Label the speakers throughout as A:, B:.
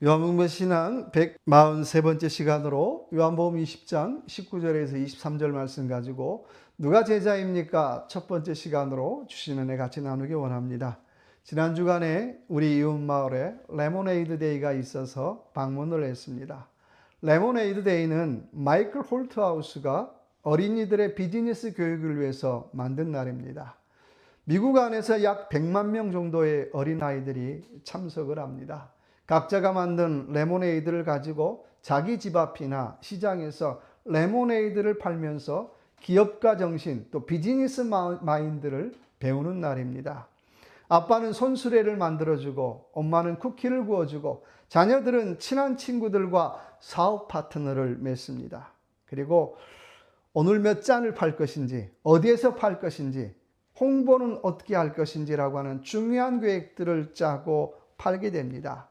A: 요한복음 신앙 143번째 시간으로 요한복음 20장 19절에서 23절 말씀 가지고 누가 제자입니까? 첫 번째 시간으로 주신 은혜 같이 나누기 원합니다. 지난 주간에 우리 이웃마을에 레모네이드 데이가 있어서 방문을 했습니다. 레모네이드 데이는 마이클 홀트하우스가 어린이들의 비즈니스 교육을 위해서 만든 날입니다. 미국 안에서 약 100만 명 정도의 어린아이들이 참석을 합니다. 각자가 만든 레모네이드를 가지고 자기 집 앞이나 시장에서 레모네이드를 팔면서 기업가 정신 또 비즈니스 마인드를 배우는 날입니다. 아빠는 손수레를 만들어주고 엄마는 쿠키를 구워주고 자녀들은 친한 친구들과 사업 파트너를 맺습니다. 그리고 오늘 몇 잔을 팔 것인지 어디에서 팔 것인지 홍보는 어떻게 할 것인지라고 하는 중요한 계획들을 짜고 팔게 됩니다.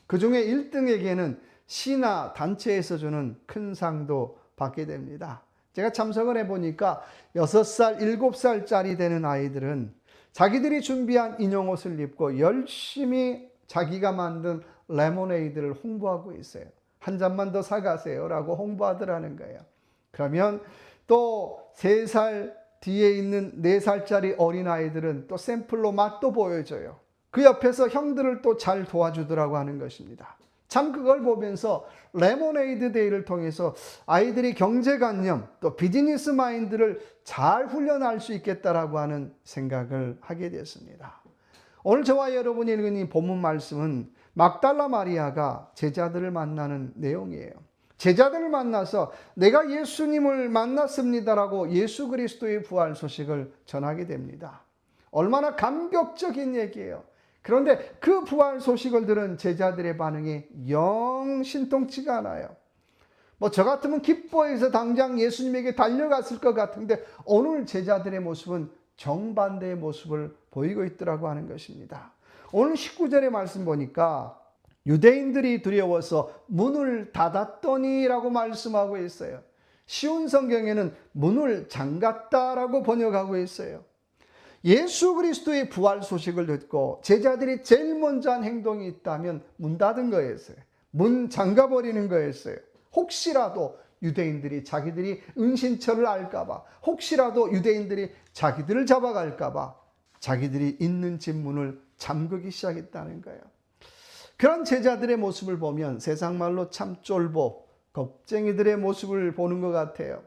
A: 그 중에 1등에게는 시나 단체에서 주는 큰 상도 받게 됩니다. 제가 참석을 해보니까 6살, 7살짜리 되는 아이들은 자기들이 준비한 인형옷을 입고 열심히 자기가 만든 레모네이드를 홍보하고 있어요. 한 잔만 더 사가세요 라고 홍보하더라는 거예요. 그러면 또 3살 뒤에 있는 4살짜리 어린아이들은 또 샘플로 맛도 보여줘요. 그 옆에서 형들을 또 잘 도와주더라고 하는 것입니다. 참 그걸 보면서 레모네이드 데이를 통해서 아이들이 경제관념 또 비즈니스 마인드를 잘 훈련할 수 있겠다라고 하는 생각을 하게 됐습니다. 오늘 저와 여러분이 읽은 이 본문 말씀은 막달라 마리아가 제자들을 만나는 내용이에요. 제자들을 만나서 내가 예수님을 만났습니다라고 예수 그리스도의 부활 소식을 전하게 됩니다. 얼마나 감격적인 얘기예요. 그런데 그 부활 소식을 들은 제자들의 반응이 영 신통치가 않아요. 저 같으면 기뻐해서 당장 예수님에게 달려갔을 것 같은데 오늘 제자들의 모습은 정반대의 모습을 보이고 있더라고 하는 것입니다. 오늘 19절의 말씀 보니까 유대인들이 두려워서 문을 닫았더니라고 말씀하고 있어요. 쉬운 성경에는 문을 잠갔다라고 번역하고 있어요. 예수 그리스도의 부활 소식을 듣고 제자들이 제일 먼저 한 행동이 있다면 문 닫은 거였어요. 문 잠가버리는 거였어요. 혹시라도 유대인들이 자기들이 은신처를 알까봐, 혹시라도 유대인들이 자기들을 잡아갈까봐 자기들이 있는 집 문을 잠그기 시작했다는 거예요. 그런 제자들의 모습을 보면 세상 말로 참 쫄보, 겁쟁이들의 모습을 보는 것 같아요.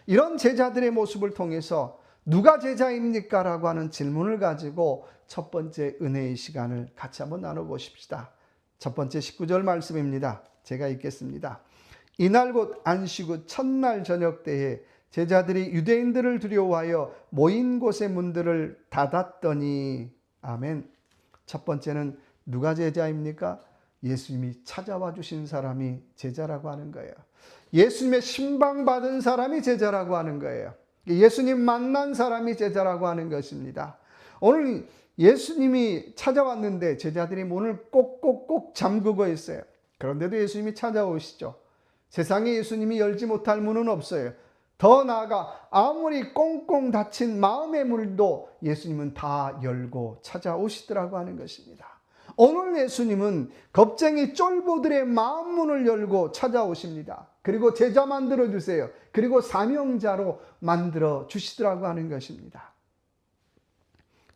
A: 이런 제자들의 모습을 통해서 누가 제자입니까? 라고 하는 질문을 가지고 첫 번째 은혜의 시간을 같이 한번 나눠보십시다. 첫 번째 19절 말씀입니다. 제가 읽겠습니다. 이날 곧 안식 후 첫날 저녁 때에 제자들이 유대인들을 두려워하여 모인 곳의 문들을 닫았더니 아멘. 첫 번째는 누가 제자입니까? 예수님이 찾아와 주신 사람이 제자라고 하는 거예요. 예수님의 신방받은 사람이 제자라고 하는 거예요. 예수님 만난 사람이 제자라고 하는 것입니다. 오늘 예수님이 찾아왔는데 제자들이 문을 꼭꼭꼭 잠그고 있어요. 그런데도 예수님이 찾아오시죠. 세상에 예수님이 열지 못할 문은 없어요. 더 나아가 아무리 꽁꽁 닫힌 마음의 문도 예수님은 다 열고 찾아오시더라고 하는 것입니다. 오늘 예수님은 겁쟁이 쫄보들의 마음 문을 열고 찾아오십니다. 그리고 제자 만들어 주세요. 그리고 사명자로 만들어 주시더라고 하는 것입니다.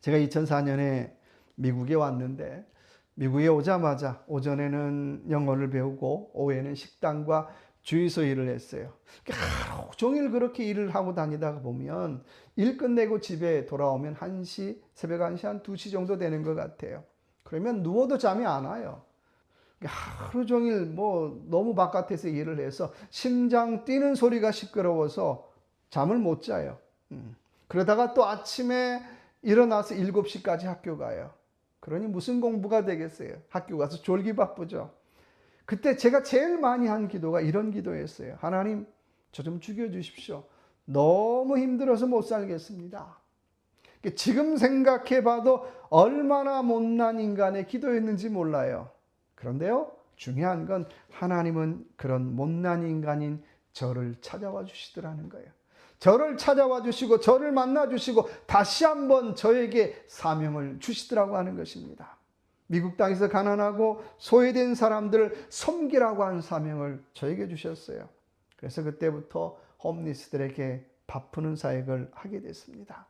A: 제가 2004년에 미국에 왔는데 미국에 오자마자 오전에는 영어를 배우고 오후에는 식당과 주유소 일을 했어요. 하루 종일 그렇게 일을 하고 다니다가 보면 일 끝내고 집에 돌아오면 새벽 1시, 한 2시 정도 되는 것 같아요. 그러면 누워도 잠이 안 와요. 하루 종일 너무 바깥에서 일을 해서 심장 뛰는 소리가 시끄러워서 잠을 못 자요. 그러다가 또 아침에 일어나서 7시까지 학교 가요. 그러니 무슨 공부가 되겠어요? 학교 가서 졸기 바쁘죠. 그때 제가 제일 많이 한 기도가 이런 기도였어요. 하나님, 저 좀 죽여주십시오. 너무 힘들어서 못 살겠습니다. 지금 생각해봐도 얼마나 못난 인간의 기도였는지 몰라요. 그런데요, 중요한 건 하나님은 그런 못난 인간인 저를 찾아와 주시더라는 거예요. 저를 찾아와 주시고 저를 만나 주시고 다시 한번 저에게 사명을 주시더라고 하는 것입니다. 미국 땅에서 가난하고 소외된 사람들을 섬기라고 하는 사명을 저에게 주셨어요. 그래서 그때부터 홈리스들에게 밥 푸는 사역을 하게 됐습니다.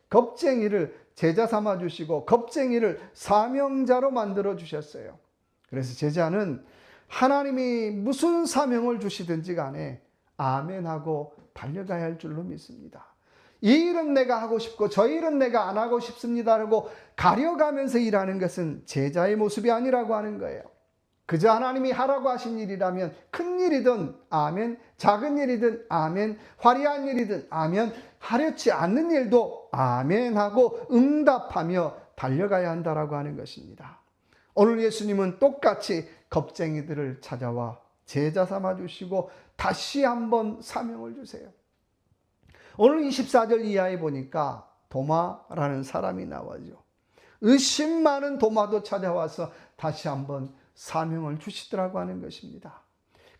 A: 겁쟁이를 제자 삼아 주시고 겁쟁이를 사명자로 만들어 주셨어요. 그래서 제자는 하나님이 무슨 사명을 주시든지 간에 아멘하고 달려가야 할 줄로 믿습니다. 이 일은 내가 하고 싶고 저 일은 내가 안 하고 싶습니다라고 가려가면서 일하는 것은 제자의 모습이 아니라고 하는 거예요. 그저 하나님이 하라고 하신 일이라면 큰 일이든 아멘, 작은 일이든 아멘, 화려한 일이든 아멘, 하려치 않는 일도 아멘 하고 응답하며 달려가야 한다라고 하는 것입니다. 오늘 예수님은 똑같이 겁쟁이들을 찾아와 제자 삼아 주시고 다시 한번 사명을 주세요. 오늘 24절 이하에 보니까 도마라는 사람이 나와죠. 의심 많은 도마도 찾아와서 다시 한번 사명을 주시더라고 하는 것입니다.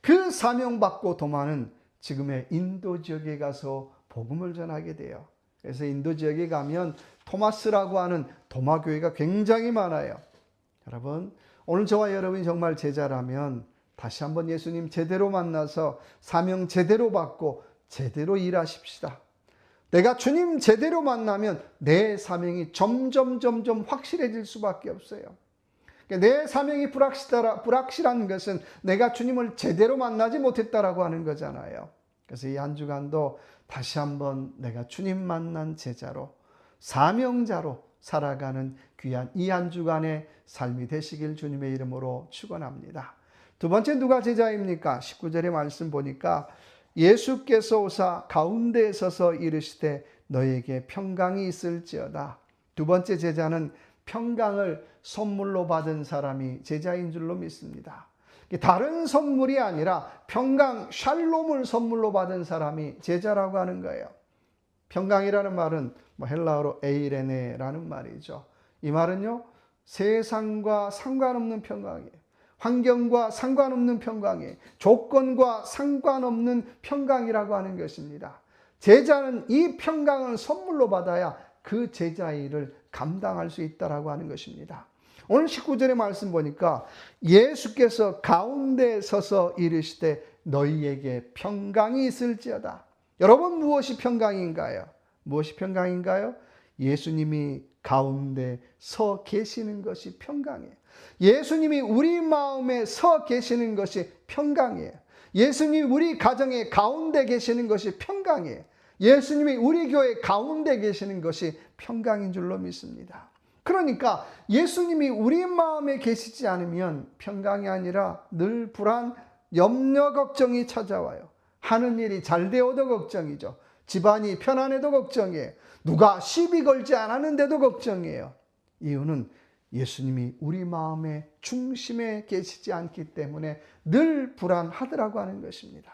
A: 그 사명받고 도마는 지금의 인도 지역에 가서 복음을 전하게 돼요. 그래서 인도 지역에 가면 토마스라고 하는 도마교회가 굉장히 많아요. 여러분, 오늘 저와 여러분이 정말 제자라면 다시 한번 예수님 제대로 만나서 사명 제대로 받고 제대로 일하십시다. 내가 주님 제대로 만나면 내 사명이 점점 확실해질 수밖에 없어요. 내 사명이 불확실한 것은 내가 주님을 제대로 만나지 못했다라고 하는 거잖아요. 그래서 이 한 주간도 다시 한번 내가 주님 만난 제자로 사명자로 살아가는 귀한 이 한 주간의 삶이 되시길 주님의 이름으로 축원합니다. 두 번째 누가 제자입니까? 19절의 말씀 보니까 예수께서 오사 가운데에 서서 이르시되 너에게 평강이 있을지어다. 두 번째 제자는 평강을 선물로 받은 사람이 제자인 줄로 믿습니다. 다른 선물이 아니라 평강, 샬롬을 선물로 받은 사람이 제자라고 하는 거예요. 평강이라는 말은 헬라어로 에이레네라는 말이죠. 이 말은요, 세상과 상관없는 평강이에요. 환경과 상관없는 평강이에요. 조건과 상관없는 평강이라고 하는 것입니다. 제자는 이 평강을 선물로 받아야 그 제자의 일을 감당할 수 있다라고 하는 것입니다. 오늘 19절의 말씀 보니까 예수께서 가운데 서서 이르시되 너희에게 평강이 있을지어다. 여러분, 무엇이 평강인가요? 무엇이 평강인가요? 예수님이 가운데 서 계시는 것이 평강이에요. 예수님이 우리 마음에 서 계시는 것이 평강이에요. 예수님이 우리 가정의 가운데 계시는 것이 평강이에요. 예수님이 우리 교회 가운데 계시는 것이 평강인 줄로 믿습니다. 그러니까 예수님이 우리 마음에 계시지 않으면 평강이 아니라 늘 불안, 염려, 걱정이 찾아와요. 하는 일이 잘 되어도 걱정이죠. 집안이 편안해도 걱정이에요. 누가 시비 걸지 않았는데도 걱정이에요. 이유는 예수님이 우리 마음의 중심에 계시지 않기 때문에 늘 불안하더라고 하는 것입니다.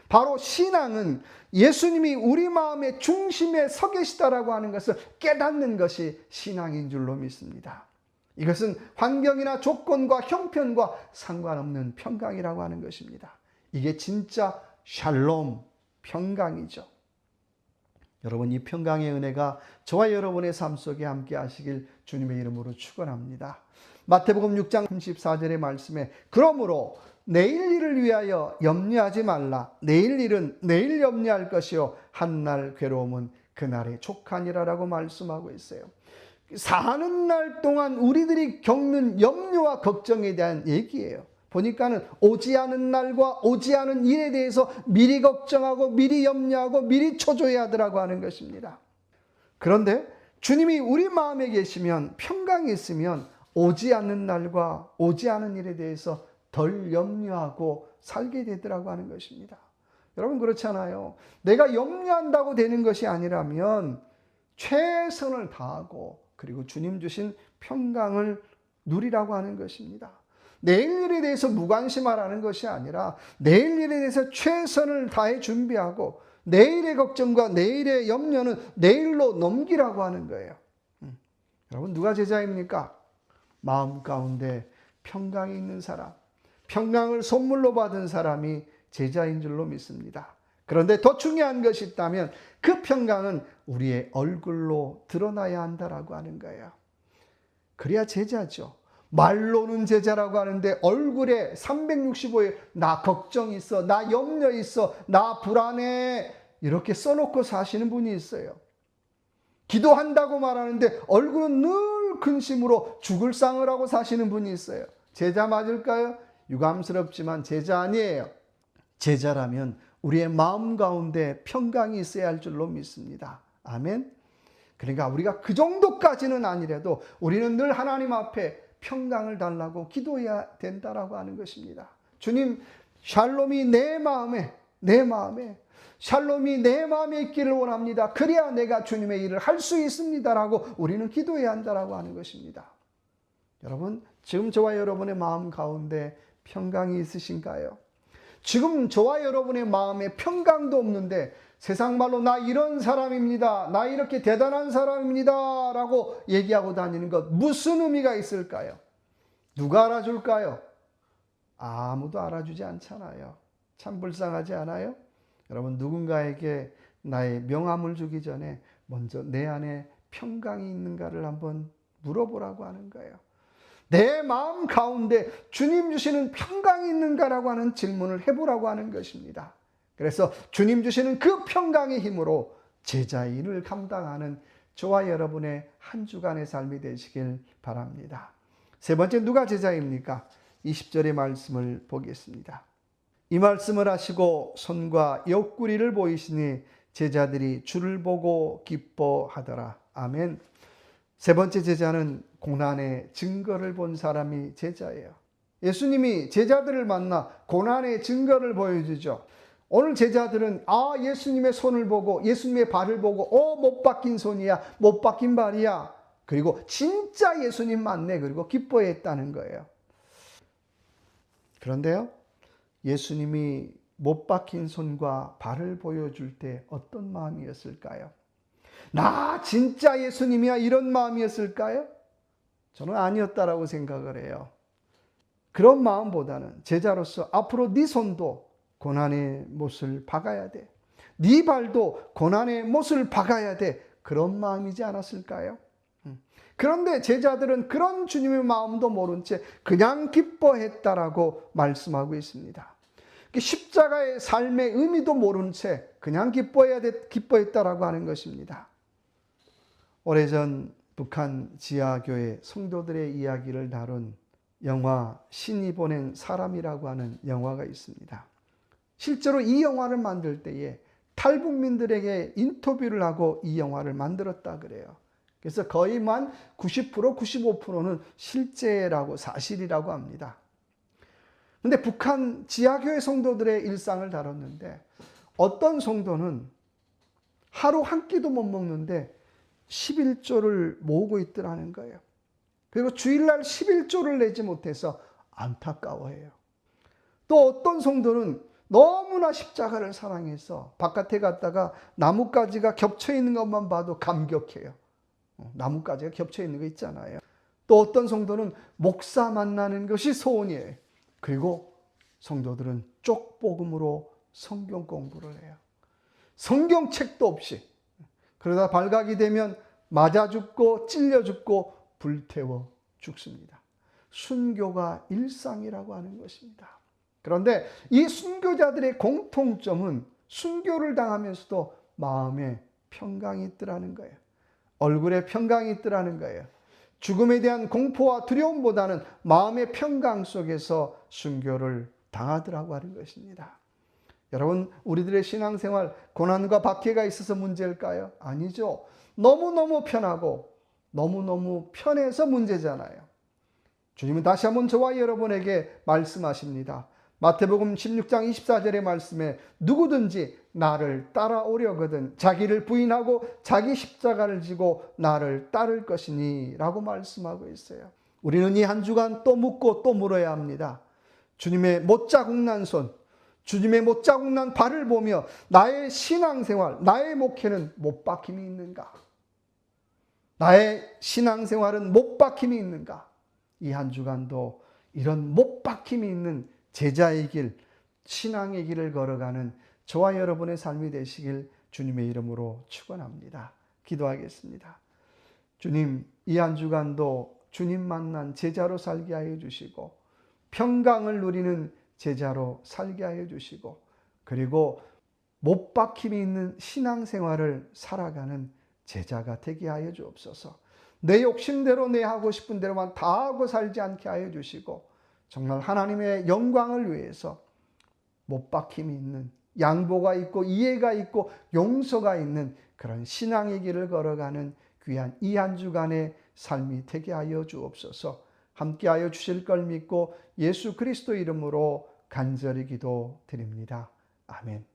A: 바로 신앙은 예수님이 우리 마음의 중심에 서 계시다라고 하는 것을 깨닫는 것이 신앙인 줄로 믿습니다. 이것은 환경이나 조건과 형편과 상관없는 평강이라고 하는 것입니다. 이게 진짜 샬롬, 평강이죠. 여러분, 이 평강의 은혜가 저와 여러분의 삶 속에 함께 하시길 주님의 이름으로 축원합니다. 마태복음 6장 34절의 말씀에 그러므로 내일 일을 위하여 염려하지 말라. 내일 일은 내일 염려할 것이요 한날 괴로움은 그날의 족하니라라고 말씀하고 있어요. 사는 날 동안 우리들이 겪는 염려와 걱정에 대한 얘기예요. 보니까는 오지 않은 날과 오지 않은 일에 대해서 미리 걱정하고 미리 염려하고 미리 초조해야 하더라고 하는 것입니다. 그런데 주님이 우리 마음에 계시면 평강이 있으면 오지 않는 날과 오지 않은 일에 대해서 덜 염려하고 살게 되더라고 하는 것입니다. 여러분, 그렇잖아요. 내가 염려한다고 되는 것이 아니라면 최선을 다하고 그리고 주님 주신 평강을 누리라고 하는 것입니다. 내일 일에 대해서 무관심하라는 것이 아니라 내일 일에 대해서 최선을 다해 준비하고 내일의 걱정과 내일의 염려는 내일로 넘기라고 하는 거예요. 여러분, 누가 제자입니까? 마음 가운데 평강이 있는 사람, 평강을 선물로 받은 사람이 제자인 줄로 믿습니다. 그런데 더 중요한 것이 있다면 그 평강은 우리의 얼굴로 드러나야 한다라고 하는 거예요. 그래야 제자죠. 말로는 제자라고 하는데 얼굴에 365일 나 걱정 있어, 나 염려 있어, 나 불안해 이렇게 써놓고 사시는 분이 있어요. 기도한다고 말하는데 얼굴은 늘 근심으로 죽을 상을 하고 사시는 분이 있어요. 제자 맞을까요? 유감스럽지만 제자 아니에요. 제자라면 우리의 마음 가운데 평강이 있어야 할 줄로 믿습니다. 아멘. 그러니까 우리가 그 정도까지는 아니라도 우리는 늘 하나님 앞에 평강을 달라고 기도해야 된다라고 하는 것입니다. 주님, 샬롬이 내 마음에 샬롬이 내 마음에 있기를 원합니다. 그래야 내가 주님의 일을 할 수 있습니다라고 우리는 기도해야 한다라고 하는 것입니다. 여러분, 지금 저와 여러분의 마음 가운데 평강이 있으신가요? 지금 저와 여러분의 마음에 평강도 없는데 세상 말로 나 이런 사람입니다, 나 이렇게 대단한 사람입니다 라고 얘기하고 다니는 것 무슨 의미가 있을까요? 누가 알아줄까요? 아무도 알아주지 않잖아요. 참 불쌍하지 않아요? 여러분, 누군가에게 나의 명함을 주기 전에 먼저 내 안에 평강이 있는가를 한번 물어보라고 하는 거예요. 내 마음 가운데 주님 주시는 평강이 있는가라고 하는 질문을 해보라고 하는 것입니다. 그래서 주님 주시는 그 평강의 힘으로 제자의 일을 감당하는 저와 여러분의 한 주간의 삶이 되시길 바랍니다. 세 번째, 누가 제자입니까? 20절의 말씀을 보겠습니다. 이 말씀을 하시고 손과 옆구리를 보이시니 제자들이 주를 보고 기뻐하더라. 아멘. 세 번째 제자는 고난의 증거를 본 사람이 제자예요. 예수님이 제자들을 만나 고난의 증거를 보여주죠. 오늘 제자들은 예수님의 손을 보고 예수님의 발을 보고 못 박힌 손이야, 못 박힌 발이야. 그리고 진짜 예수님 맞네. 그리고 기뻐했다는 거예요. 그런데요, 예수님이 못 박힌 손과 발을 보여줄 때 어떤 마음이었을까요? 나 진짜 예수님이야, 이런 마음이었을까요? 저는 아니었다라고 생각을 해요. 그런 마음보다는 제자로서 앞으로 네 손도 고난의 못을 박아야 돼, 네 발도 고난의 못을 박아야 돼, 그런 마음이지 않았을까요? 그런데 제자들은 그런 주님의 마음도 모른 채 그냥 기뻐했다라고 말씀하고 있습니다. 십자가의 삶의 의미도 모른 채 그냥 기뻐했다라고 하는 것입니다. 오래전 북한 지하교회 성도들의 이야기를 다룬 영화 신이 보낸 사람이라고 하는 영화가 있습니다. 실제로 이 영화를 만들 때에 탈북민들에게 인터뷰를 하고 이 영화를 만들었다 그래요. 그래서 거의 90%, 95%는 실제라고, 사실이라고 합니다. 근데 북한 지하교회 성도들의 일상을 다뤘는데 어떤 성도는 하루 한 끼도 못 먹는데 11조를 모으고 있더라는 거예요. 그리고 주일날 11조를 내지 못해서 안타까워해요. 또 어떤 성도는 너무나 십자가를 사랑해서 바깥에 갔다가 나뭇가지가 겹쳐 있는 것만 봐도 감격해요. 나뭇가지가 겹쳐 있는 거 있잖아요. 또 어떤 성도는 목사 만나는 것이 소원이에요. 그리고 성도들은 쪽복음으로 성경 공부를 해요. 성경책도 없이. 그러다 발각이 되면 맞아 죽고 찔려 죽고 불태워 죽습니다. 순교가 일상이라고 하는 것입니다. 그런데 이 순교자들의 공통점은 순교를 당하면서도 마음에 평강이 있더라는 거예요. 얼굴에 평강이 있더라는 거예요. 죽음에 대한 공포와 두려움보다는 마음의 평강 속에서 순교를 당하더라고 하는 것입니다. 여러분, 우리들의 신앙생활 고난과 박해가 있어서 문제일까요? 아니죠. 너무너무 편하고 너무너무 편해서 문제잖아요. 주님은 다시 한번 저와 여러분에게 말씀하십니다. 마태복음 16장 24절의 말씀에 누구든지 나를 따라오려거든 자기를 부인하고 자기 십자가를 지고 나를 따를 것이니 라고 말씀하고 있어요. 우리는 이 한 주간 또 묻고 또 물어야 합니다. 주님의 못자국난 손, 주님의 못자국난 발을 보며 나의 신앙생활, 나의 목회는 못 박힘이 있는가? 나의 신앙생활은 못 박힘이 있는가? 이 한 주간도 이런 못 박힘이 있는 제자의 길, 신앙의 길을 걸어가는 저와 여러분의 삶이 되시길 주님의 이름으로 축원합니다. 기도하겠습니다. 주님, 이 한 주간도 주님 만난 제자로 살게 하여 주시고 평강을 누리는 제자로 살게 하여 주시고 그리고 못 박힘이 있는 신앙생활을 살아가는 제자가 되게 하여 주옵소서. 내 욕심대로 내 하고 싶은 대로만 다 하고 살지 않게 하여 주시고 정말 하나님의 영광을 위해서 못 박힘이 있는 양보가 있고 이해가 있고 용서가 있는 그런 신앙의 길을 걸어가는 귀한 이 한 주간의 삶이 되게 하여 주옵소서. 함께하여 주실 걸 믿고 예수 그리스도 이름으로 간절히 기도드립니다. 아멘.